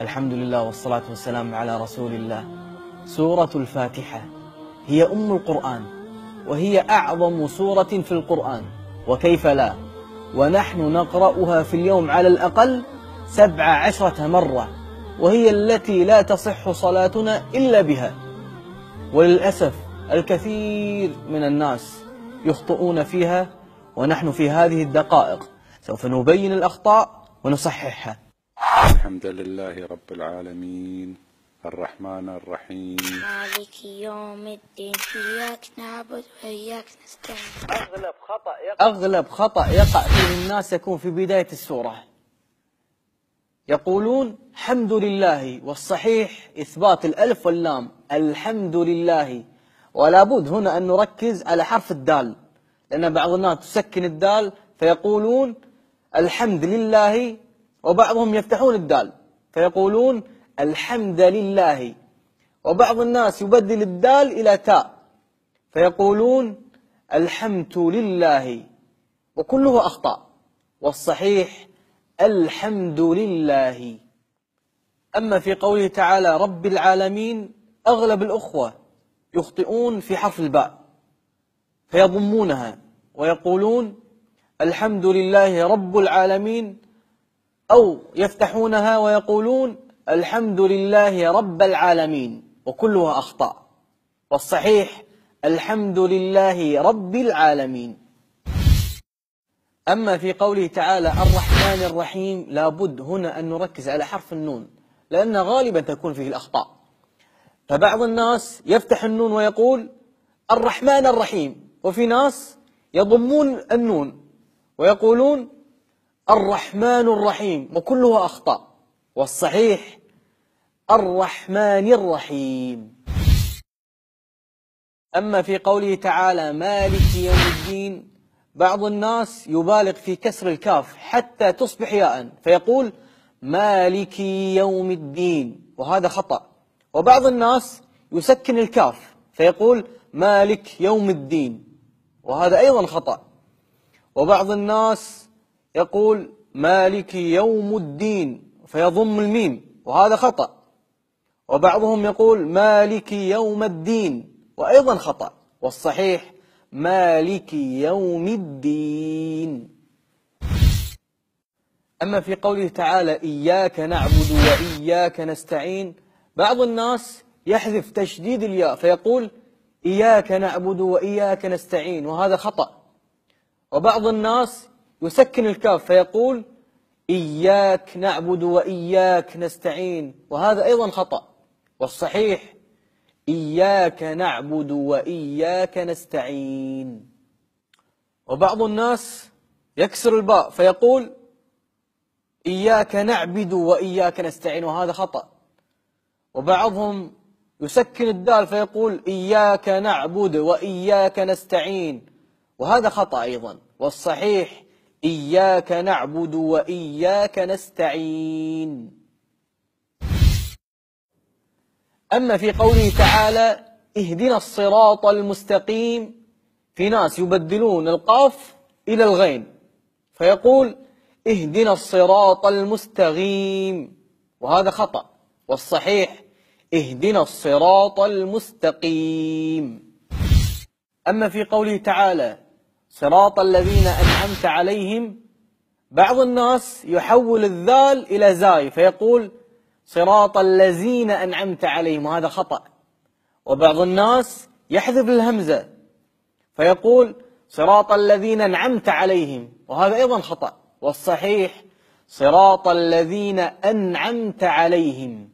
الحمد لله والصلاة والسلام على رسول الله. سورة الفاتحة هي أم القرآن، وهي أعظم سورة في القرآن، وكيف لا، ونحن نقرأها في اليوم على الأقل 17 مرة، وهي التي لا تصح صلاتنا إلا بها. وللأسف الكثير من الناس يخطئون فيها، ونحن في هذه الدقائق سوف نبين الأخطاء ونصححها. الحمد لله رب العالمين الرحمن الرحيم مالك يوم الدين إياك نعبد وإياك نستعين. أغلب خطأ يقع فيه الناس يكون في بداية السورة. يقولون حمد لله، والصحيح إثبات الألف واللام، الحمد لله. ولا بد هنا أن نركز على حرف الدال، لأن بعض الناس تسكن الدال فيقولون الحمد لله، وبعضهم يفتحون الدال فيقولون الحمد لله، وبعض الناس يبدل الدال إلى تاء فيقولون الحمد لله، وكله أخطاء، والصحيح الحمد لله. أما في قوله تعالى رب العالمين، أغلب الأخوة يخطئون في حرف الباء فيضمونها ويقولون الحمد لله رب العالمين، أو يفتحونها ويقولون الحمد لله رب العالمين، وكلها أخطاء، والصحيح الحمد لله رب العالمين. أما في قوله تعالى الرحمن الرحيم، لابد هنا أن نركز على حرف النون، لأن غالبا تكون فيه الأخطاء. فبعض الناس يفتح النون ويقول الرحمن الرحيم، وفي ناس يضمون النون ويقولون الرحمن الرحيم، وكلها أخطاء، والصحيح الرحمن الرحيم. أما في قوله تعالى مالك يوم الدين، بعض الناس يبالغ في كسر الكاف حتى تصبح ياء فيقول مالك يوم الدين، وهذا خطأ. وبعض الناس يسكن الكاف فيقول مالك يوم الدين، وهذا أيضا خطأ. وبعض الناس يقول مالك يوم الدين فيضم الميم، وهذا خطأ. وبعضهم يقول مالك يوم الدين، وأيضا خطأ، والصحيح مالك يوم الدين. أما في قوله تعالى إياك نعبد وإياك نستعين، بعض الناس يحذف تشديد الياء فيقول إياك نعبد وإياك نستعين، وهذا خطأ. وبعض الناس يسكن الكاف فيقول إياك نعبد وإياك نستعين، وهذا أيضا خطأ، والصحيح إياك نعبد وإياك نستعين. وبعض الناس يكسر الباء فيقول إياك نعبد وإياك نستعين، وهذا خطأ. وبعضهم يسكن الدال فيقول إياك نعبد وإياك نستعين، وهذا خطأ أيضا، والصحيح إياك نعبد وإياك نستعين. أما في قوله تعالى اهدنا الصراط المستقيم، في ناس يبدلون القاف إلى الغين فيقول اهدنا الصراط المستقيم، وهذا خطأ، والصحيح اهدنا الصراط المستقيم. أما في قوله تعالى صراط الذين أنعمت عليهم، بعض الناس يحول الذال إلى زاي فيقول صراط الذين أنعمت عليهم، وهذا خطأ. وبعض الناس يحذف الهمزة فيقول صراط الذين أنعمت عليهم، وهذا أيضا خطأ، والصحيح صراط الذين أنعمت عليهم.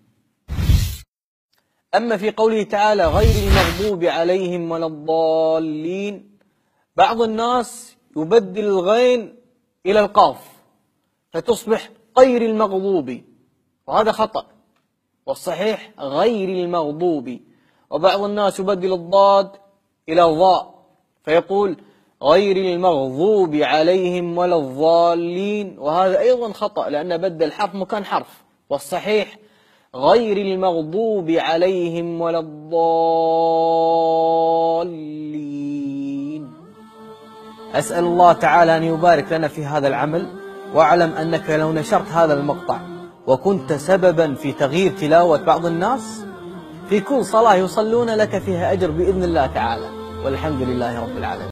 أما في قوله تعالى غير المغضوب عليهم ولا الضالين، بعض الناس يبدل الغين إلى القاف فتصبح غير المغضوب، وهذا خطأ، والصحيح غير المغضوب. وبعض الناس يبدل الضاد إلى الضاء فيقول غير المغضوب عليهم ولا الضالين، وهذا أيضا خطأ، لأن بدل حرف مكان حرف، والصحيح غير المغضوب عليهم ولا الضالين. أسأل الله تعالى أن يبارك لنا في هذا العمل واعلم أنك لو نشرت هذا المقطع وكنت سببا في تغيير تلاوة بعض الناس، في كل صلاة يصلون لك فيها أجر بإذن الله تعالى، والحمد لله رب العالمين.